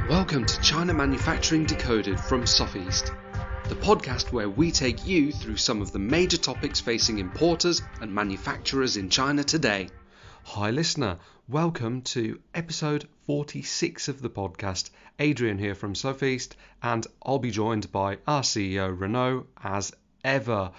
Welcome to China Manufacturing Decoded from Sofeast, the podcast where we take you through some of the major topics facing importers and manufacturers in China today. Hi listener, welcome to episode 46 of the podcast. Adrian here from Sofeast, and I'll be joined by our CEO Renaud as ever.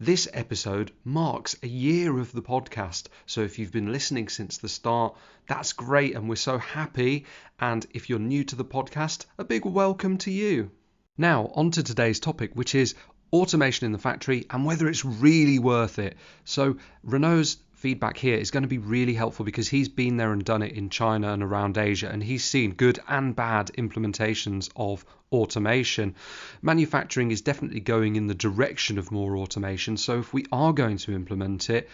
This episode marks a year of the podcast, so if you've been listening since the start, that's great and we're so happy. And if you're new to the podcast, a big welcome to you. Now, on to today's topic, which is automation in the factory and whether it's really worth it. So Renaud's feedback here is going to be really helpful because he's been there and done it in China and around Asia, and he's seen good and bad implementations of automation. Manufacturing is definitely going in the direction of more automation, so if we are going to implement it,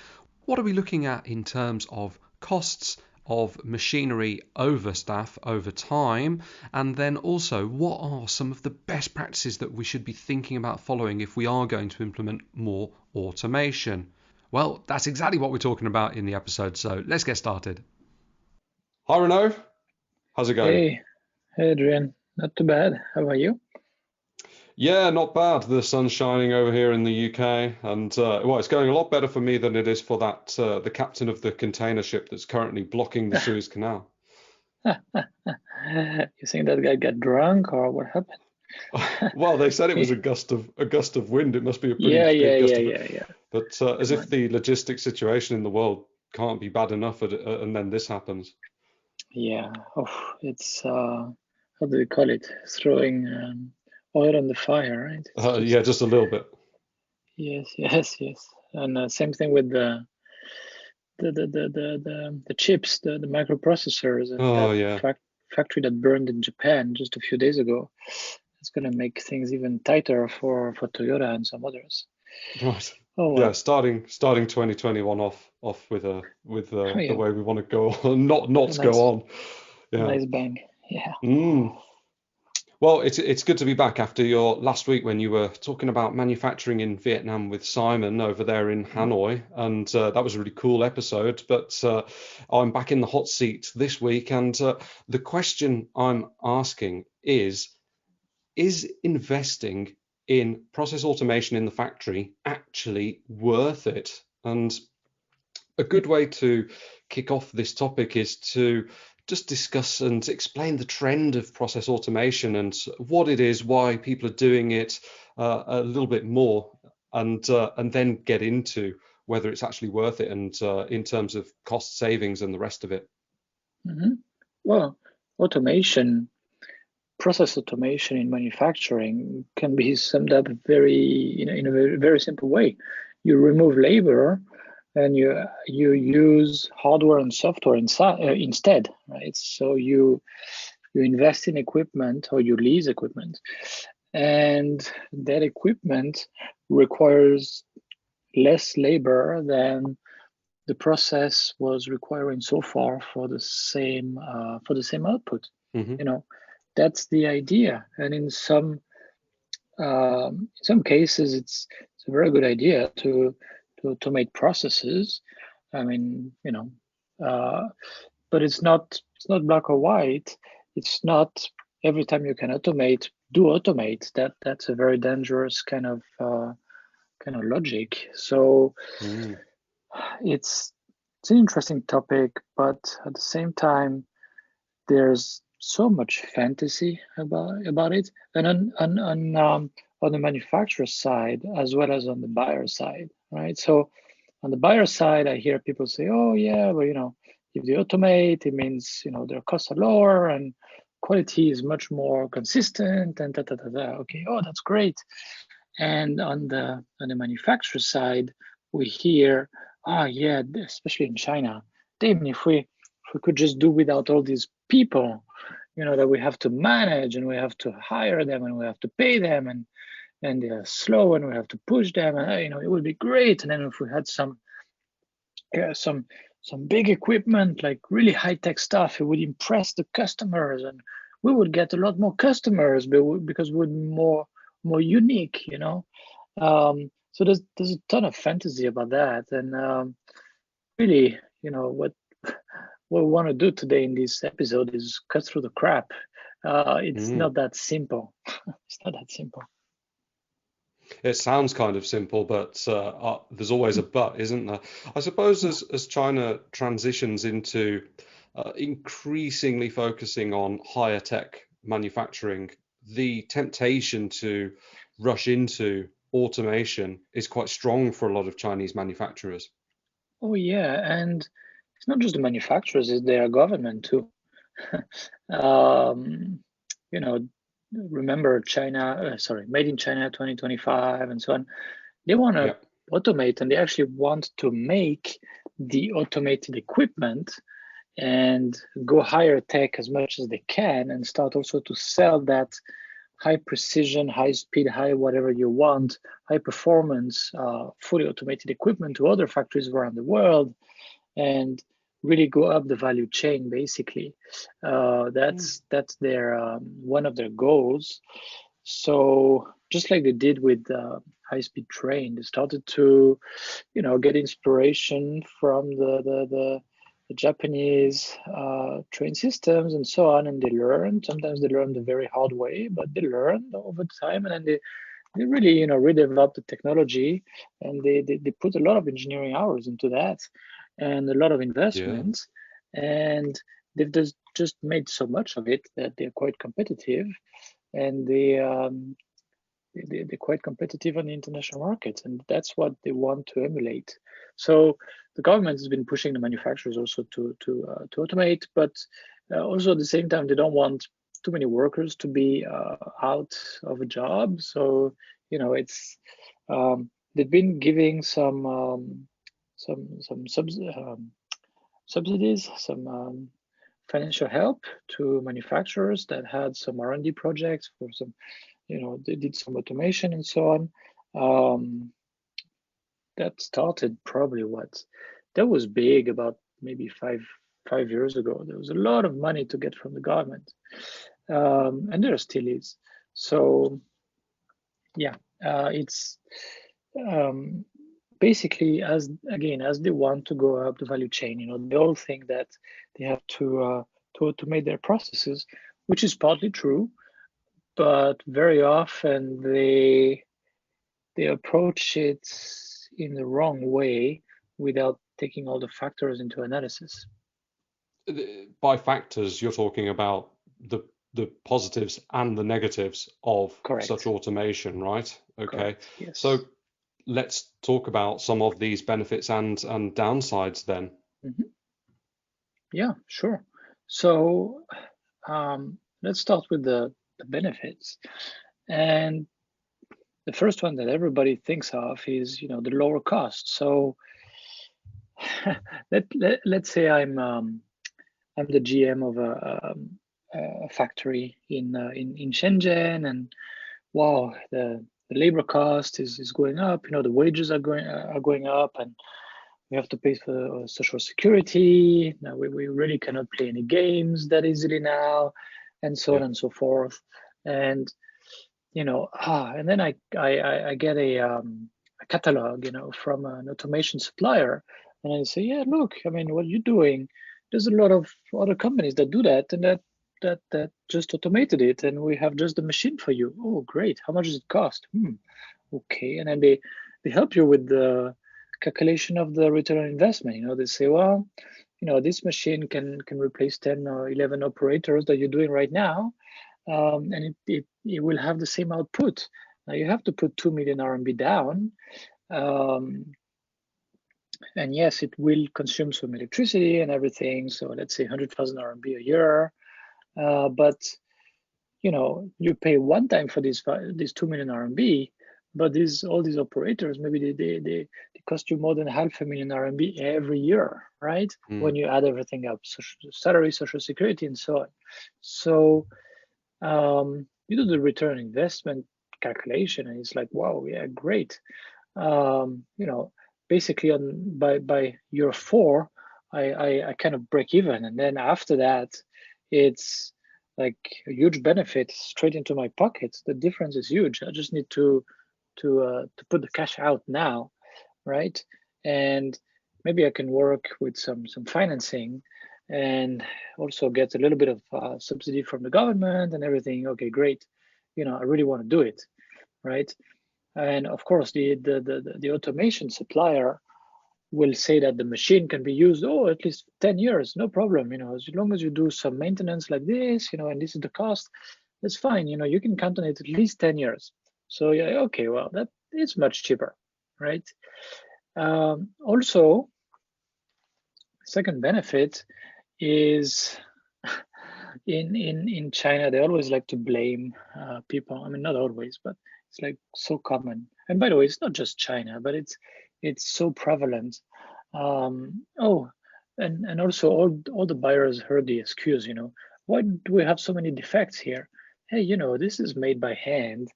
what are we looking at in terms of costs, of machinery over staff over time, and then also what are some of the best practices that we should be thinking about following if we are going to implement more automation? Well, that's exactly what we're talking about in the episode, so let's get started. Hi Renaud, how's it going? Hey Adrian, not too bad. How are you? Yeah, not bad. The sun's shining over here in the UK, and well, it's going a lot better for me than it is for that the captain of the container ship that's currently blocking the Suez Canal. You think that guy got drunk or what happened? Well, they said it was a gust of wind. It must be a pretty Yeah. big gust of wind. But as if the logistic situation in the world can't be bad enough, and then this happens. Yeah. Oh, it's how do we call it? Throwing oil on the fire, right? Yeah, just a little bit. Yes. And same thing with the chips, the microprocessors, and Oh that yeah. factory that burned in Japan just a few days ago. It's going to make things even tighter for Toyota and some others. Right. Oh Yeah, well. starting 2021 off with the Yeah. way we want to go on, not A go on. Yeah. nice bang. Yeah. Well, it's good to be back after your last week when you were talking about manufacturing in Vietnam with Simon over there in Hanoi, and that was a really cool episode. But I'm back in the hot seat this week, and the question I'm asking is investing in process automation in the factory actually worth it? And a good way to kick off this topic is to just discuss and explain the trend of process automation and what it is, why people are doing it a little bit more, and then get into whether it's actually worth it and in terms of cost savings and the rest of it. Well, process automation in manufacturing can be summed up in a very simple way. You remove labor and you use hardware and software instead, right? So you invest in equipment or you lease equipment, and that equipment requires less labor than the process was requiring so far for the same output. That's the idea. And in some cases, it's a very good idea to automate processes. I mean, but it's not black or white. It's not every time you can automate, do automate. That's a very dangerous kind of logic. So it's an interesting topic, but at the same time, there's so much fantasy about it, and on the manufacturer side as well as on the buyer side, right? So on the buyer side, I hear people say, "Oh yeah, well, if they automate, it means their costs are lower and quality is much more consistent and da da da da." Okay, oh that's great. And on the manufacturer side, we hear, yeah, especially in China, damn, if we could just do without all these people, that we have to manage and we have to hire them and we have to pay them and they're slow and we have to push them, and it would be great. And then if we had some big equipment, like really high-tech stuff, it would impress the customers and we would get a lot more customers because we're more unique, so there's a ton of fantasy about that. And really, what we want to do today in this episode is cut through the crap It's not that simple. It's not that simple. It sounds kind of simple, but there's always a but, isn't there? I suppose Yeah. as China transitions into increasingly focusing on higher tech manufacturing, the temptation to rush into automation is quite strong for a lot of Chinese manufacturers. Oh yeah, and it's not just the manufacturers; it's their government too. um, you know, remember China, Made in China 2025 and so on. They want to Yeah, automate and they actually want to make the automated equipment and go higher tech as much as they can and start also to sell that high precision, high speed, high whatever you want, high performance, fully automated equipment to other factories around the world and really go up the value chain basically. That's their one of their goals. So just like they did with high-speed train, they started to, get inspiration from the Japanese train systems and so on, and they learned. Sometimes they learned the very hard way, but they learned over time, and then they really, redeveloped the technology, and they put a lot of engineering hours into that, and a lot of yeah. investments, and they've just made so much of it that they're quite competitive, and they're quite competitive on the international market, and that's what they want to emulate. So the government has been pushing the manufacturers also to automate, but also at the same time they don't want too many workers to be out of a job. So it's they've been giving some subsidies, some financial help to manufacturers that had some R&D projects for some, they did some automation and so on. Um, that started probably that was big about maybe 5 years ago. There was a lot of money to get from the government, and there still is. So yeah, it's um, basically as they want to go up the value chain. They all think that they have to automate their processes, which is partly true, but very often they approach it in the wrong way without taking all the factors into analysis. By factors, you're talking about the positives and the negatives of such Correct. automation, right? Okay. Correct. Yes. So let's talk about some of these benefits and downsides then. Mhm. Yeah, sure. So let's start with the benefits. And the first one that everybody thinks of is, the lower cost. So let's say I'm the GM of a factory in Shenzhen, and wow, the labor cost is going up. The wages are going up, and we have to pay for social security. Now we really cannot play any games that easily now, and so on Yeah. and so forth. And and then I get a catalog, from an automation supplier, and I say, yeah, look, I mean, what you're doing, there's a lot of other companies that do that, and that just automated it, and we have just the machine for you. Oh, great! How much does it cost? Okay, and then they help you with the calculation of the return on investment. They say, well, this machine can replace 10 or 11 operators that you're doing right now, and it will have the same output. Now you have to put 2 million RMB down, um, and yes, it will consume some electricity and everything. So let's say 100,000 RMB a year, but you pay one time for these 2 million RMB, but all these operators maybe they cost you more than half a million RMB every year, right? When Mm. you add everything up, salary, social security, and so on. So you do the return on investment calculation, and it's like, wow, yeah, great. Basically by year four, I kind of break even, and then after that, it's like a huge benefit straight into my pocket. The difference is huge. I just need to put the cash out now, right? And maybe I can work with some financing, and also gets a little bit of subsidy from the government and everything. Okay, great. I really want to do it, right? And of course, the automation supplier will say that the machine can be used, at least 10 years, no problem. As long as you do some maintenance like this, and this is the cost, that's fine. You can count on it at least 10 years. So yeah, okay, well, that is much cheaper, right? Also, second benefit is in China, they always like to blame people. I mean, not always, but it's like so common. And by the way, it's not just China, but it's so prevalent. Oh, and also all the buyers heard the excuse, why do we have so many defects here? Hey, this is made by hand.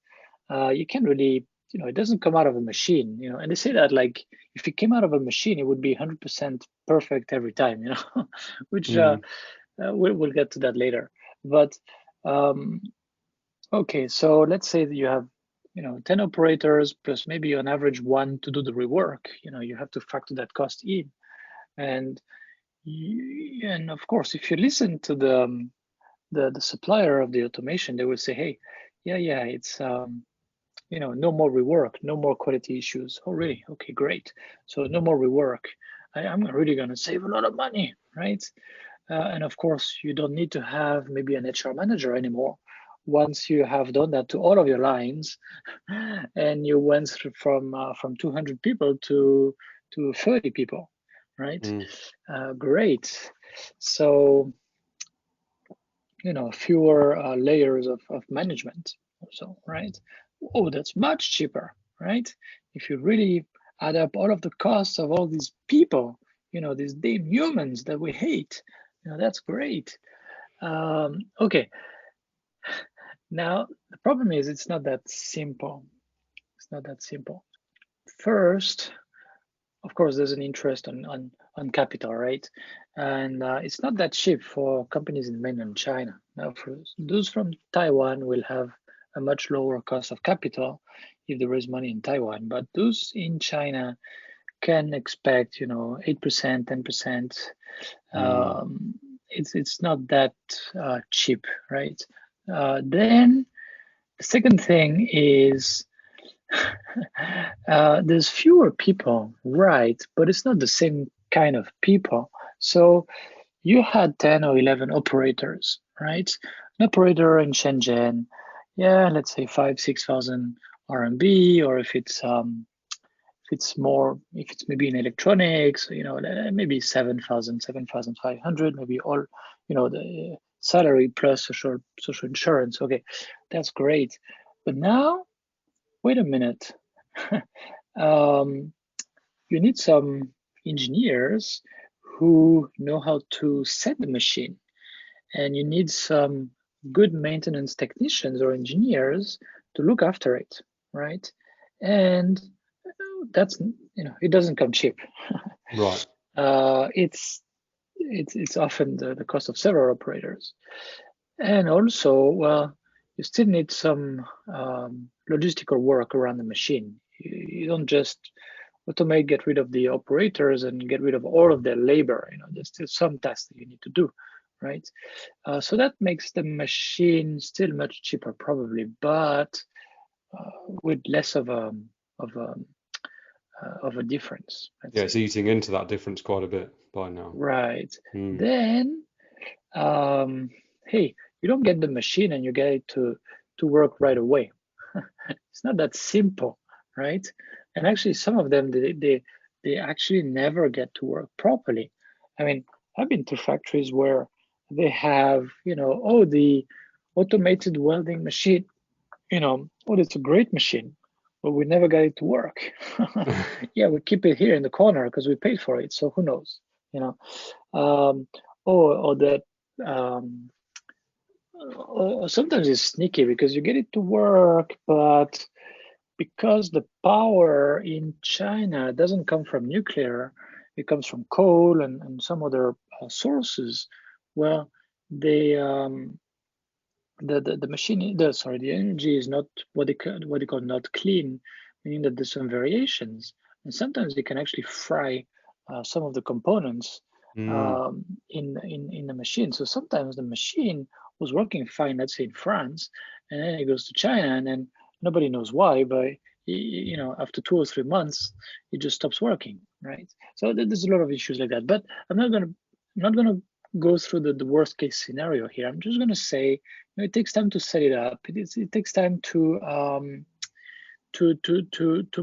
You can't really, it doesn't come out of a machine, and they say that like if it came out of a machine, it would be 100% perfect every time, which we'll get to that later. But um, okay, so let's say that you have 10 operators plus maybe on average one to do the rework. You have to factor that cost in, and and of course, if you listen to the supplier of the automation, they will say, hey, yeah, it's no more rework, no more quality issues. Oh, really? Okay, great. So no more rework. I'm really going to save a lot of money, right? And of course, you don't need to have maybe an HR manager anymore. Once you have done that to all of your lines, and you went from 200 people to 30 people, right? Great. So fewer layers of management, also, right? Oh, that's much cheaper, right? If you really add up all of the costs of all these people, these damn humans that we hate, that's great. Okay, now the problem is it's not that simple. It's not that simple. First, of course, there's an interest on capital, right? And it's not that cheap for companies in mainland China. Now, for those from Taiwan will have a much lower cost of capital if there is money in Taiwan, but those in China can expect, 8%, 10%. It's not that cheap, right? Then the second thing is there's fewer people, right? But it's not the same kind of people. So you had 10 or 11 operators, right? An operator in Shenzhen, yeah, let's say 5,000-6,000 RMB, or if it's maybe in electronics, maybe 7,000, 7,500, maybe all, the salary plus social insurance. Okay, that's great. But now, wait a minute. um, you need some engineers who know how to set the machine, and you need some good maintenance technicians or engineers to look after it, right? And that's it doesn't come cheap. Right. It's often the cost of several operators, and also, well, you still need some logistical work around the machine. You don't just automate, get rid of the operators and get rid of all of their labor. There's still some tasks that you need to do, right? So that makes the machine still much cheaper, probably, but with less of a of a difference. Yeah, it's eating into that difference quite a bit by now. Right. Then, hey, you don't get the machine and you get it to work right away. It's not that simple, right? And actually, some of them they actually never get to work properly. I mean, I've been to factories where they have, the automated welding machine, it's a great machine, but we never got it to work. Yeah, we keep it here in the corner because we paid for it. So who knows, um, or that or sometimes it's sneaky because you get it to work, but because the power in China doesn't come from nuclear, it comes from coal and some other sources. Well, they the machine the energy is not what they call not clean, meaning that there's some variations, and sometimes they can actually fry some of the components in the machine. So sometimes the machine was working fine, let's say in France, and then it goes to China, and then nobody knows why, but after 2 or 3 months, it just stops working, right? So there's a lot of issues like that. But I'm not gonna go through the worst case scenario here. I'm just gonna say it takes time to set it up. It takes time to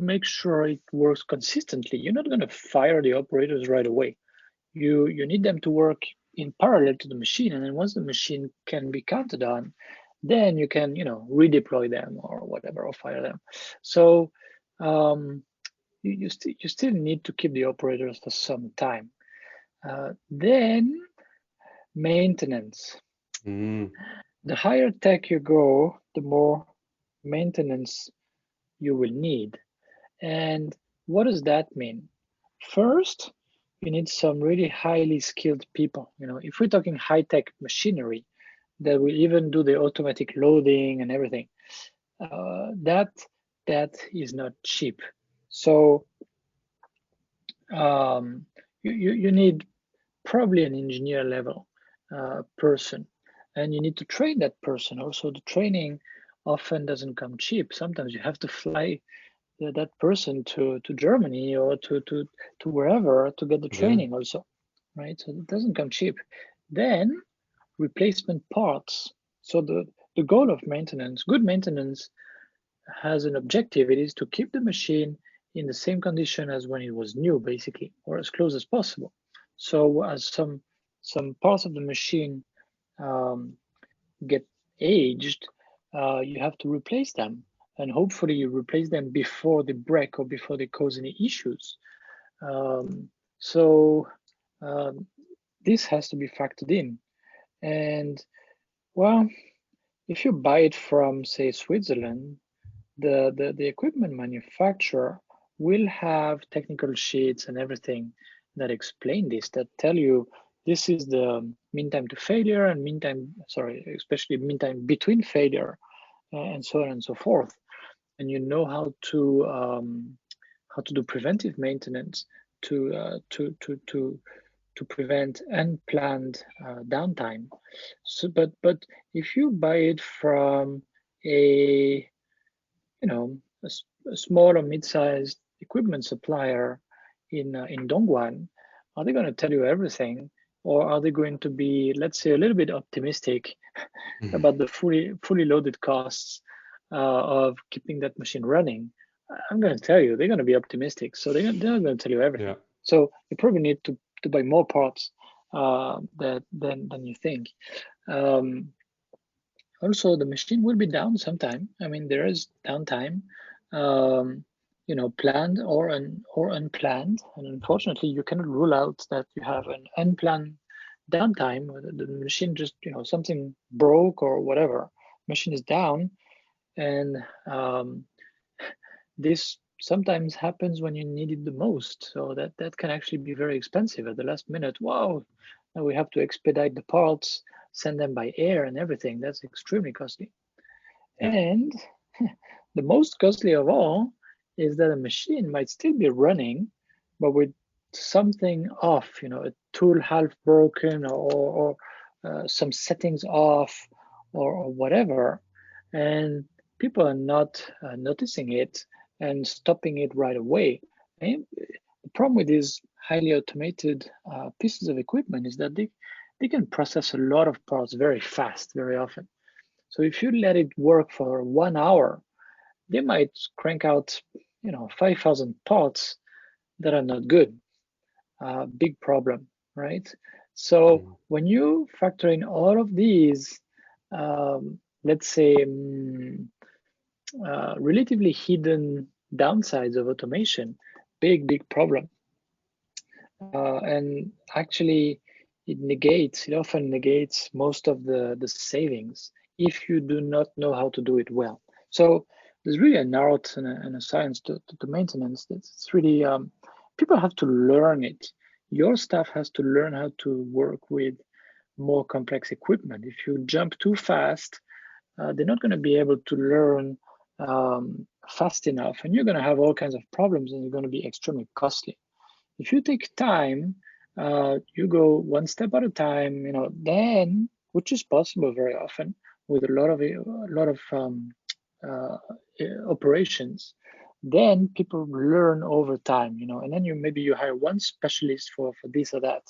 make sure it works consistently. You're not gonna fire the operators right away. You need them to work in parallel to the machine, and then once the machine can be counted on, then you can redeploy them or whatever, or fire them. So you still need to keep the operators for some time. Then maintenance. The higher tech you go, the more maintenance you will need. And what does that mean? First, you need some really highly skilled people. If we're talking high-tech machinery that will even do the automatic loading and everything, that is not cheap. So you need probably an engineer level person, and you need to train that person. Also, the training often doesn't come cheap. Sometimes you have to fly that person to Germany or to wherever to get the training also, right? So it doesn't come cheap. Then replacement parts. So the goal of maintenance, good maintenance, has an objective. It is to keep the machine in the same condition as when it was new, basically, or as close as possible. So as some parts of the machine get aged, you have to replace them, and hopefully you replace them before they break or before they cause any issues. So this has to be factored in. And well, if you buy it from, say, Switzerland, the equipment manufacturer will have technical sheets and everything that explain this, that tell you this is the mean time to failure and especially mean time between failure, and so on and so forth. And you know how to do preventive maintenance to prevent unplanned downtime. So, but if you buy it from a a small or mid-sized equipment supplier in Dongguan, are they going to tell you everything, or are they going to be, let's say, a little bit optimistic about the fully loaded costs of keeping that machine running? I'm going to tell you, they're going to be optimistic, so they're not going to tell you everything. So you probably need to buy more parts than you think. Also, the machine will be down sometime. I mean, there is downtime, planned or unplanned. And unfortunately, you cannot rule out that you have an unplanned downtime. The machine just, something broke or whatever. Machine is down, and this sometimes happens when you need it the most. So that can actually be very expensive at the last minute. Wow, now we have to expedite the parts, send them by air and everything. That's extremely costly. And the most costly of all is that a machine might still be running, but with something off, a tool half broken, or some settings off, or whatever. And people are not noticing it and stopping it right away. And the problem with these highly automated pieces of equipment is that they can process a lot of parts very fast, very often. So if you let it work for 1 hour, they might crank out, 5,000 parts that are not good. Big problem, right? So when you factor in all of these, let's say, relatively hidden downsides of automation, big problem. And actually, it often negates most of the savings if you do not know how to do it well. So there's really an art and a science to maintenance. It's really, people have to learn it. Your staff has to learn how to work with more complex equipment. If you jump too fast, they're not going to be able to learn fast enough, and you're going to have all kinds of problems, and you're going to be extremely costly. If you take time You go one step at a time, then, which is possible very often with uh, operations. Then people learn over time, and then maybe you hire one specialist for this or that,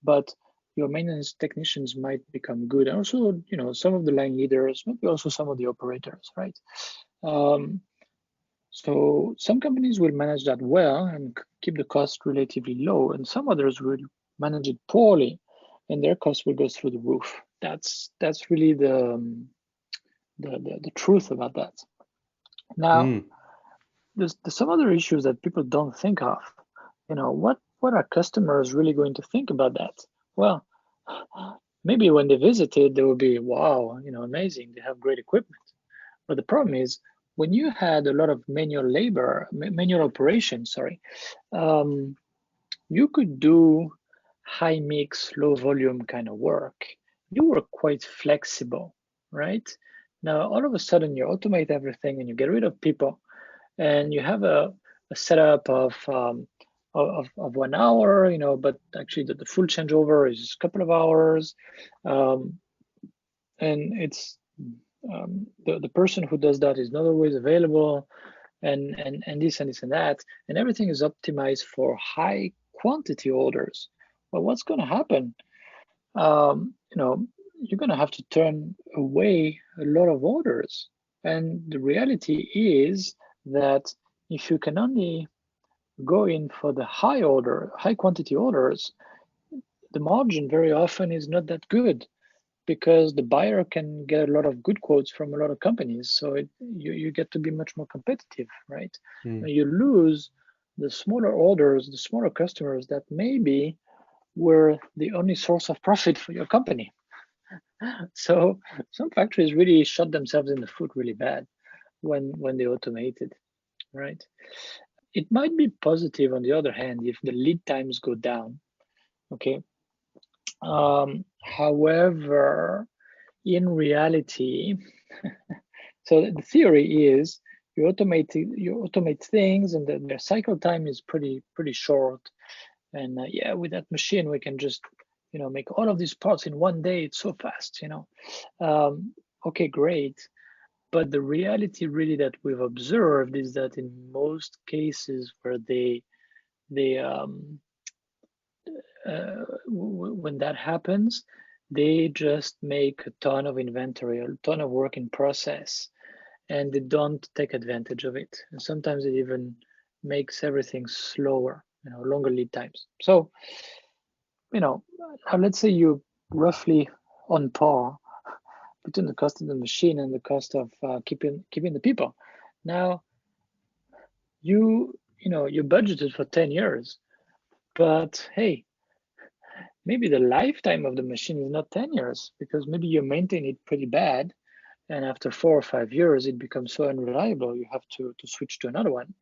but your maintenance technicians might become good. And also, some of the line leaders, maybe also some of the operators, right? Um, so some companies will manage that well and keep the cost relatively low, and some others will manage it poorly, and their costs will go through the roof. That's really the truth about that. Now, Mm. there's some other issues that people don't think of. What are customers really going to think about that? Well, maybe when they visited, they will be, wow, amazing. They have great equipment. But the problem is when you had a lot of manual operations, sorry, um, you could do high mix, low volume kind of work. You were quite flexible, right? Now, all of a sudden, you automate everything and you get rid of people, and you have a setup of 1 hour, but actually the full changeover is a couple of hours, um, and it's the person who does that is not always available, and this and this and that, and everything is optimized for high quantity orders. But what's going to happen? You're going to have to turn away a lot of orders, and the reality is that if you can only go in for the high quantity orders, the margin very often is not that good because the buyer can get a lot of good quotes from a lot of companies. So you get to be much more competitive, right? Mm. You lose the smaller orders, the smaller customers that maybe were the only source of profit for your company. So some factories really shot themselves in the foot really bad when they automated, right? It might be positive on the other hand if the lead times go down. Okay. However, in reality, so the theory is you automate things, and their cycle time is pretty short. And yeah, with that machine, we can just make all of these parts in one day. It's so fast. Okay, great. But the reality really that we've observed is that in most cases where they when that happens, they just make a ton of inventory, a ton of work in process, and they don't take advantage of it. And sometimes it even makes everything slower, longer lead times. So, let's say you roughly on par between the cost of the machine and the cost of keeping the people. Now, you budgeted for 10 years, but hey, maybe the lifetime of the machine is not 10 years because maybe you maintain it pretty bad, and after 4 or 5 years it becomes so unreliable you have to switch to another one.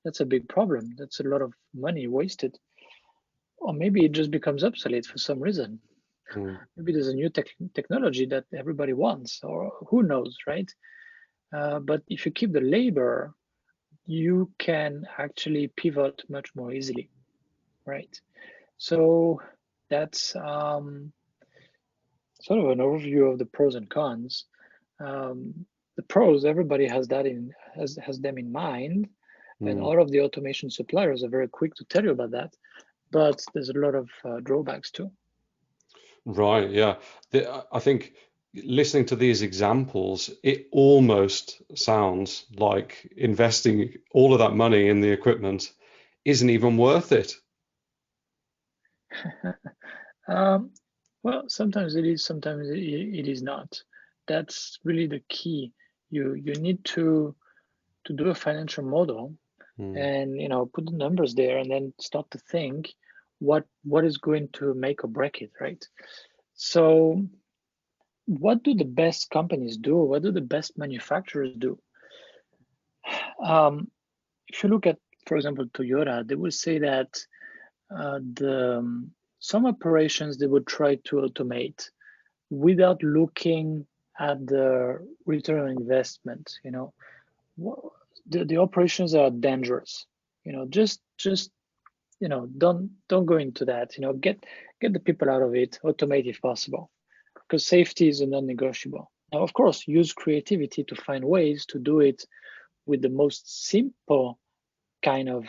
That's a big problem. That's a lot of money wasted. Or maybe it just becomes obsolete for some reason. Mm. Maybe there's a new technology that everybody wants, or who knows, right? But if you keep the labor, you can actually pivot much more easily, right? So that's sort of an overview of the pros and cons. The pros, everybody has them in mind, and Mm. all of the automation suppliers are very quick to tell you about that. But there's a lot of drawbacks too. Right, yeah. I think listening to these examples, it almost sounds like investing all of that money in the equipment isn't even worth it. um, well, sometimes it is, sometimes it is not. That's really the key. You need to do a financial model Mm. and put the numbers there and then start to think what is going to make or break it, right? So what do the best companies do? What do the best manufacturers do? um, if you look at, for example, Toyota, they will say that some operations they would try to automate without looking at the return on investment. The operations are dangerous. Just don't go into that. Get the people out of it, automate if possible, because safety is a non-negotiable. Now, of course, use creativity to find ways to do it with the most simple kind of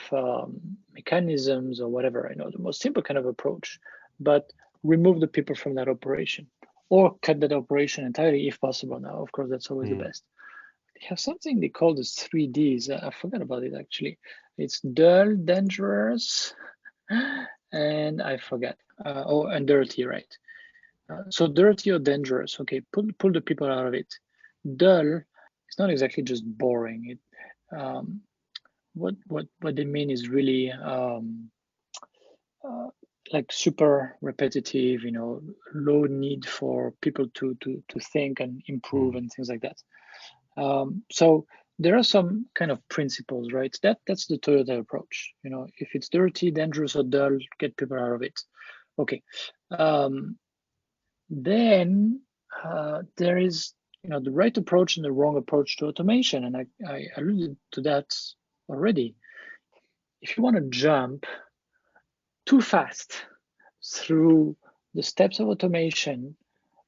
mechanisms or whatever, the most simple kind of approach, but remove the people from that operation or cut that operation entirely if possible. Now, of course, that's always the best. They have something they call the 3Ds. I forgot about it actually. It's dull, dangerous, and I forget. And dirty, right? So dirty or dangerous. Okay, pull the people out of it. Dull, it's not exactly just boring. What they mean is really like super repetitive, low need for people to think and improve and things like that. So there are some kind of principles, right? That's the Toyota approach. If it's dirty, dangerous, or dull, get people out of it. Okay. Then there is the right approach and the wrong approach to automation, and I alluded to that already. If you want to jump too fast through the steps of automation,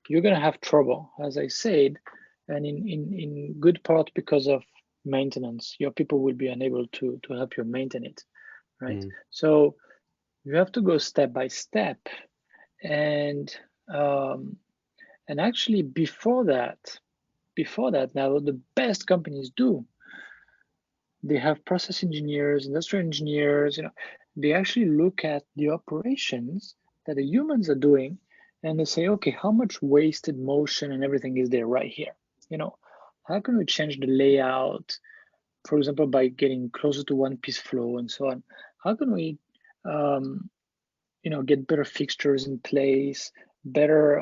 you're going to have trouble, as I said, and in good part because of maintenance. Your people will be unable to help you maintain it, right? So you have to go step by step, and actually before that, now the best companies do. They have process engineers, industrial engineers. They actually look at the operations that the humans are doing, and they say, okay, how much wasted motion and everything is there right here? How can we change the layout, for example, by getting closer to one piece flow and so on? How can we, get better fixtures in place, better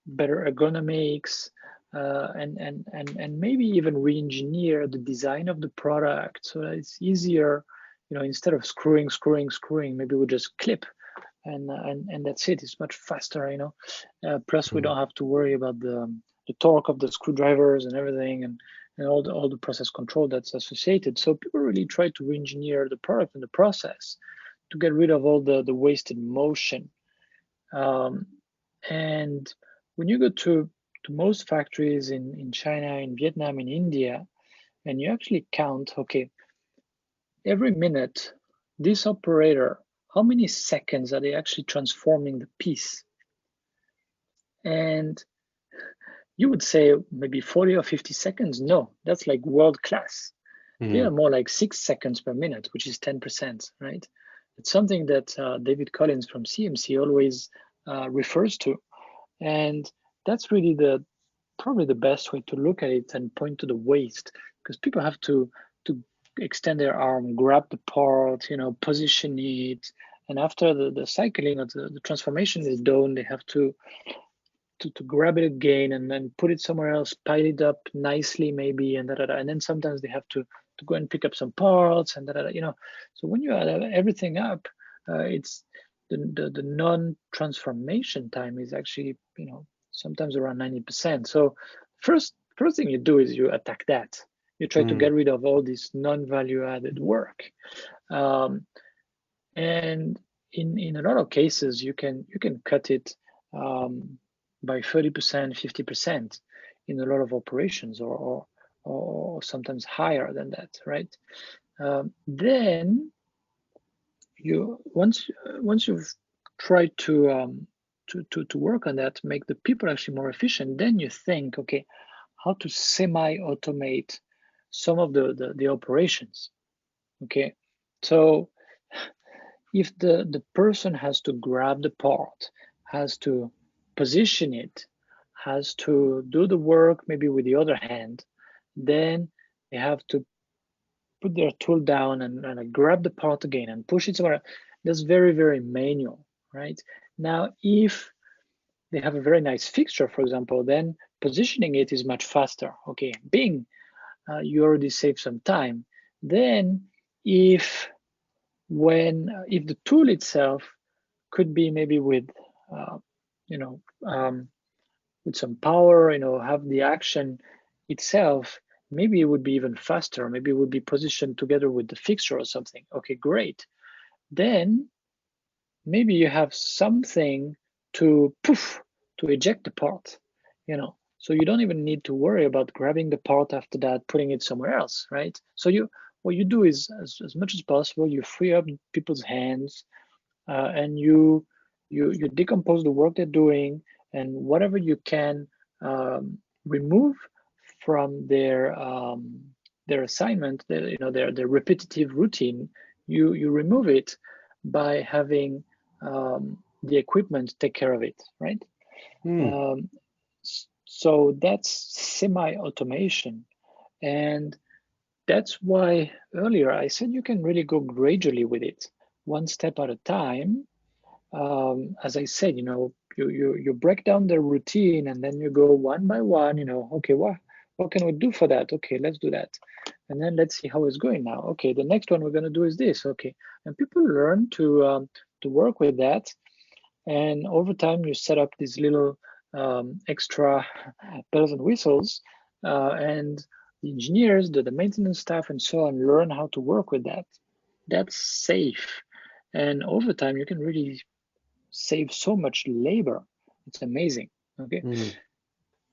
ergonomics, and maybe even re-engineer the design of the product so that it's easier. Instead of screwing, maybe we just clip, and that's it. It's much faster. Plus we don't have to worry about the torque of the screwdrivers and everything, and all the process control that's associated. So people really try to re-engineer the product and the process to get rid of all the wasted motion. And when you go to most factories in China, in Vietnam, in India, and you actually count, okay, every minute, this operator, how many seconds are they actually transforming the piece? And you would say maybe 40 or 50 seconds. No, that's like world class. They are more like 6 seconds per minute, which is 10%, right? It's something that David Collins from CMC always refers to. And that's really probably the best way to look at it and point to the waste, because people have to extend their arm, grab the part, position it, and after the cycling or the transformation is done, they have to grab it again and then put it somewhere else, pile it up nicely maybe, and and then sometimes they have to go and pick up some parts and So when you add everything up, it's the non-transformation time is actually sometimes around 90%. So first thing you do is you attack that. You try to get rid of all this non-value added work, and in a lot of cases you can cut it by 30%, 50% in a lot of operations, or sometimes higher than that, right? Then once you've tried to work on that, make the people actually more efficient, then you think, okay, how to semi-automate some of the operations. Okay, so if the person has to grab the part, has to position it, has to do the work maybe with the other hand, then they have to put their tool down and grab the part again and push it somewhere. That's very, very manual, right? Now, if they have a very nice fixture, for example, then positioning it is much faster. Okay, bing, you already saved some time. Then if the tool itself could be maybe with with some power, have the action itself, maybe it would be even faster. Maybe it would be positioned together with the fixture or something. Okay, great. then maybe you have something to eject the part, so you don't even need to worry about grabbing the part after that, putting it somewhere else, right? So what you do is, as much as possible, you free up people's hands, and you decompose the work they're doing, and whatever you can remove from their assignment, their repetitive routine, you remove it by having the equipment take care of it, right? Um, so that's semi-automation, and that's why earlier I said you can really go gradually with it, one step at a time. As I said, you break down the routine, and then you go one by one. Okay, what can we do for that? Okay, let's do that, and then let's see how it's going now. Okay, the next one we're going to do is this. Okay, and people learn to work with that, and over time you set up these little extra bells and whistles, and the engineers, the maintenance staff, and so on learn how to work with that. That's safe, and over time you can really save so much labor. It's amazing. Okay.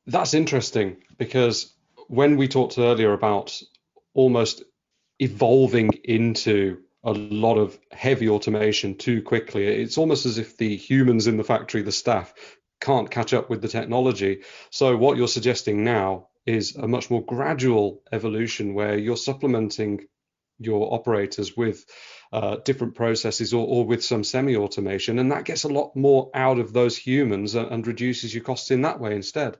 That's interesting, because when we talked earlier about almost evolving into a lot of heavy automation too quickly, it's almost as if the humans in the factory, the staff, can't catch up with the technology. So what you're suggesting now is a much more gradual evolution where you're supplementing your operators with different processes, or with some semi-automation, and that gets a lot more out of those humans and reduces your costs in that way instead.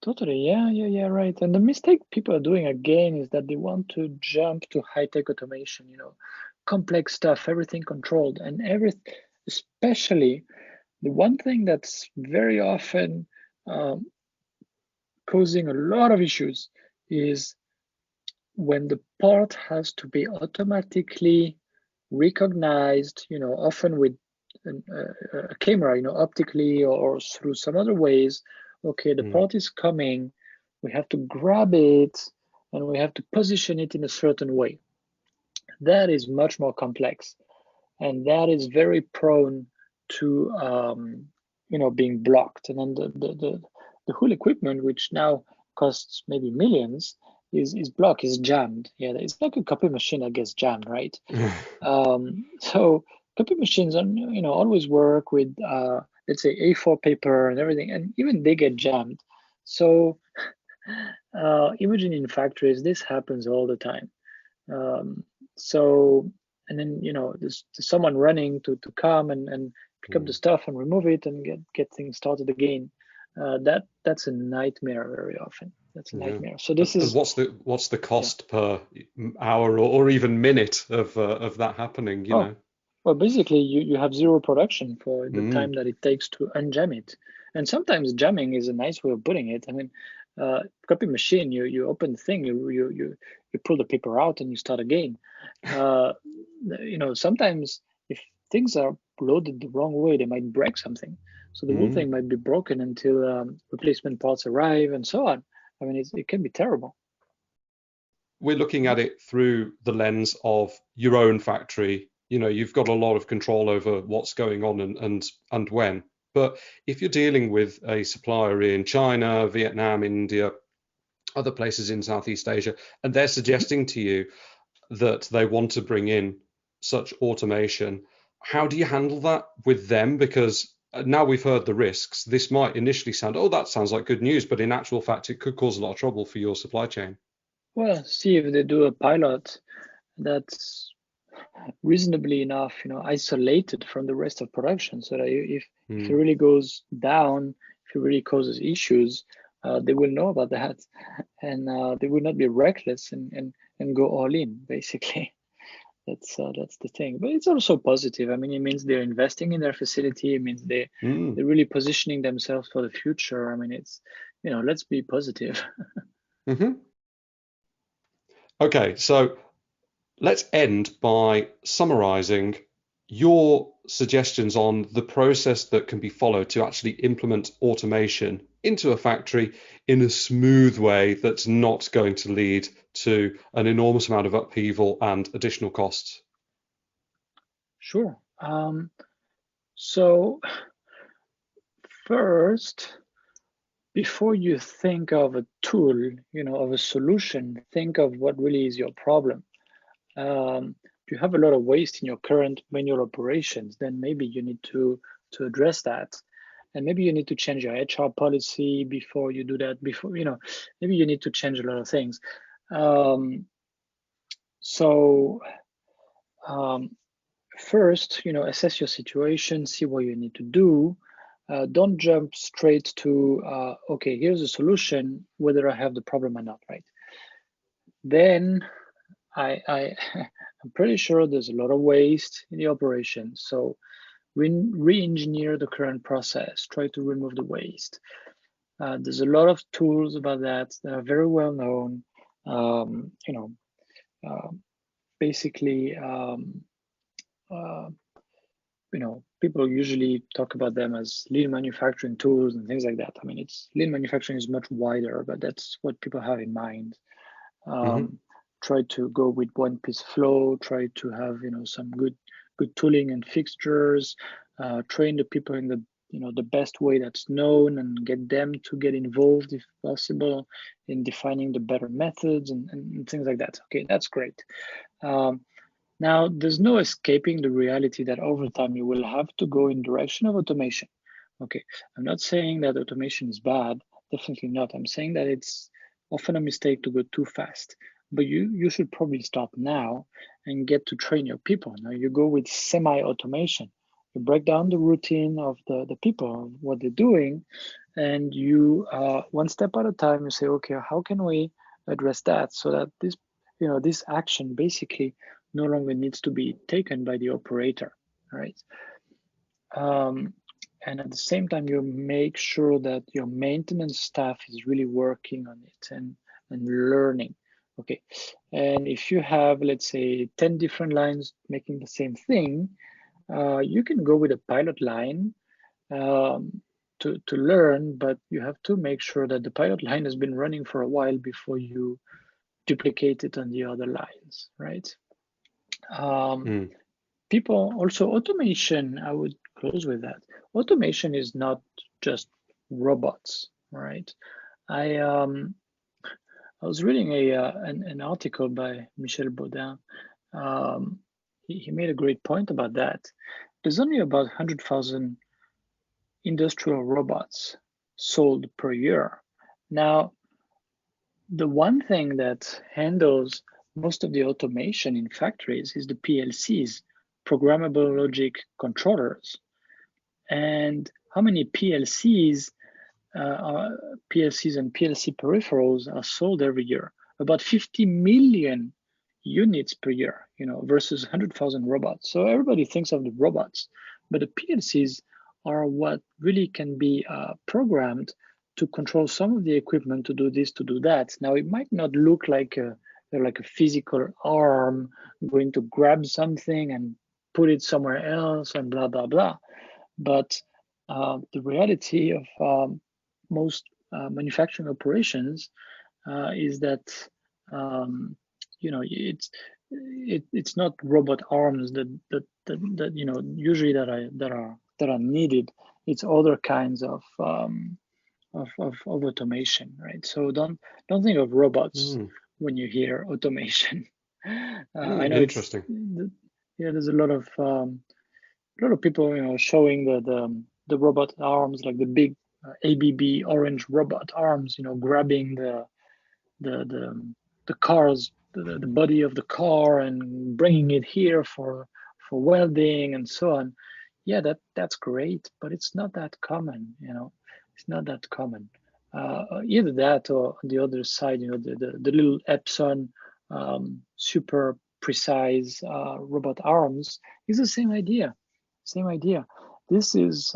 Totally. Yeah, right. And the mistake people are doing again is that they want to jump to high-tech automation, complex stuff, everything controlled, and especially the one thing that's very often um, causing a lot of issues is when the part has to be automatically recognized, often with a camera, optically, or through some other ways. Okay, the part is coming, we have to grab it, and we have to position it in a certain way. That is much more complex, and that is very prone to being blocked. And then the whole equipment, which now costs maybe millions, is blocked, is jammed. Yeah, it's like a copy machine that gets jammed, right? So copy machines are, always work with let's say A4 paper and everything, and even they get jammed. So imagine in factories, this happens all the time. Um, so, and then, there's someone running to come and pick up the stuff and remove it and get things started again. That's a nightmare very often. That's a Yeah. nightmare. So this And is, what's the yeah. cost per hour, or even minute of that happening, Oh, well, basically you have zero production for the time that it takes to unjam it. And sometimes jamming is a nice way of putting it. I mean, copy machine, you open the thing, you pull the paper out and you start again. Uh, Sometimes if things are loaded the wrong way, they might break something. So the whole thing might be broken until replacement parts arrive and so on. I mean, it can be terrible. We're looking at it through the lens of your own factory. You've got a lot of control over what's going on and when. But if you're dealing with a supplier in China, Vietnam, India, other places in Southeast Asia, and they're suggesting to you that they want to bring in such automation, how do you handle that with them? Because now we've heard the risks. This might initially sound, oh, that sounds like good news, but in actual fact, it could cause a lot of trouble for your supply chain. Well, see if they do a pilot that's reasonably enough, isolated from the rest of production, so that if it really goes down, if it really causes issues, they will know about that, and they will not be reckless and go all in. Basically, that's the thing. But it's also positive. I mean, it means they're investing in their facility. It means they're really positioning themselves for the future. I mean, it's let's be positive. Mm-hmm. Okay, so let's end by summarizing your suggestions on the process that can be followed to actually implement automation into a factory in a smooth way that's not going to lead to an enormous amount of upheaval and additional costs. Sure. So first, before you think of a tool, of a solution, think of what really is your problem. If you have a lot of waste in your current manual operations, then maybe you need to address that. And maybe you need to change your HR policy before you do that. Maybe you need to change a lot of things. Um, so um, First, assess your situation, see what you need to do. Don't jump straight to, okay, here's a solution, whether I have the problem or not, right? Then I'm pretty sure there's a lot of waste in the operation. So re-engineer the current process, try to remove the waste. There's a lot of tools about that are very well known. Um, you know, uh, Basically, uh, people usually talk about them as lean manufacturing tools and things like that. I mean, it's lean manufacturing is much wider, but that's what people have in mind. Mm-hmm. Try to go with one piece flow, try to have some good tooling and fixtures, train the people in the best way that's known and get them to get involved if possible in defining the better methods and things like that. Okay, that's great. um, Now there's no escaping the reality that over time you will have to go in direction of automation. Okay, I'm not saying that automation is bad, definitely not. I'm saying that it's often a mistake to go too fast. But you should probably start now and get to train your people. Now you go with semi-automation. You break down the routine of the people, what they're doing, and you one step at a time, you say, okay, how can we address that so that this action basically no longer needs to be taken by the operator, right? Um, and at the same time, you make sure that your maintenance staff is really working on it and learning. Okay. And if you have, let's say, 10 different lines making the same thing, you can go with a pilot line um, to learn, but you have to make sure that the pilot line has been running for a while before you duplicate it on the other lines, right? Um, Mm. People also automation, I would close with that. Automation is not just robots, right? I was reading an article by Michel Baudin. He made a great point about that. There's only about 100,000 industrial robots sold per year. Now, the one thing that handles most of the automation in factories is the PLCs, programmable logic controllers. And how many PLCs and PLC peripherals are sold every year? About 50 million units per year, versus 100,000 robots. So everybody thinks of the robots, but the PLCs are what really can be programmed to control some of the equipment to do this, to do that. Now, it might not look like a physical arm going to grab something and put it somewhere else and blah, blah, blah. But the reality of most manufacturing operations is that it's not robot arms that usually that are needed. It's other kinds of automation, right? So don't think of robots Mm. when you hear automation. I Mm. know Interesting. there's a lot of people showing the robot arms, like the big ABB orange robot arms, grabbing the the the cars, the body of the car and bringing it here for welding and so on. Yeah, that's great, but it's not that common. It's not that common. Either that or on the other side, the little Epson super precise robot arms is the same idea. Same idea. This is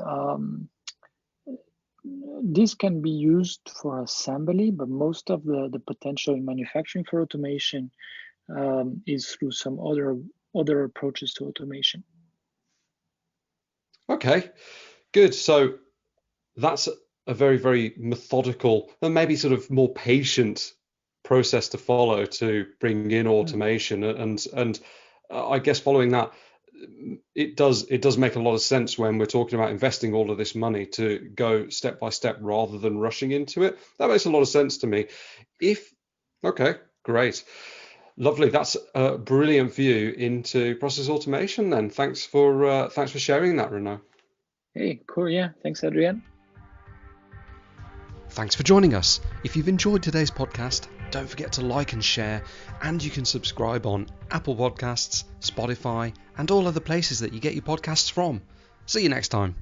this can be used for assembly, but most of the potential in manufacturing for automation is through some other approaches to automation. Okay, good. So that's a very, very methodical and maybe sort of more patient process to follow to bring in Mm. automation. And I guess following that, it does make a lot of sense when we're talking about investing all of this money to go step by step rather than rushing into it. That makes a lot of sense to me. Okay, great. Lovely. That's a brilliant view into process automation then. Thanks for sharing that, Renaud. Hey, cool. Yeah. Thanks, Adrian. Thanks for joining us. If you've enjoyed today's podcast, don't forget to like and share, and you can subscribe on Apple Podcasts, Spotify, and all other places that you get your podcasts from. See you next time.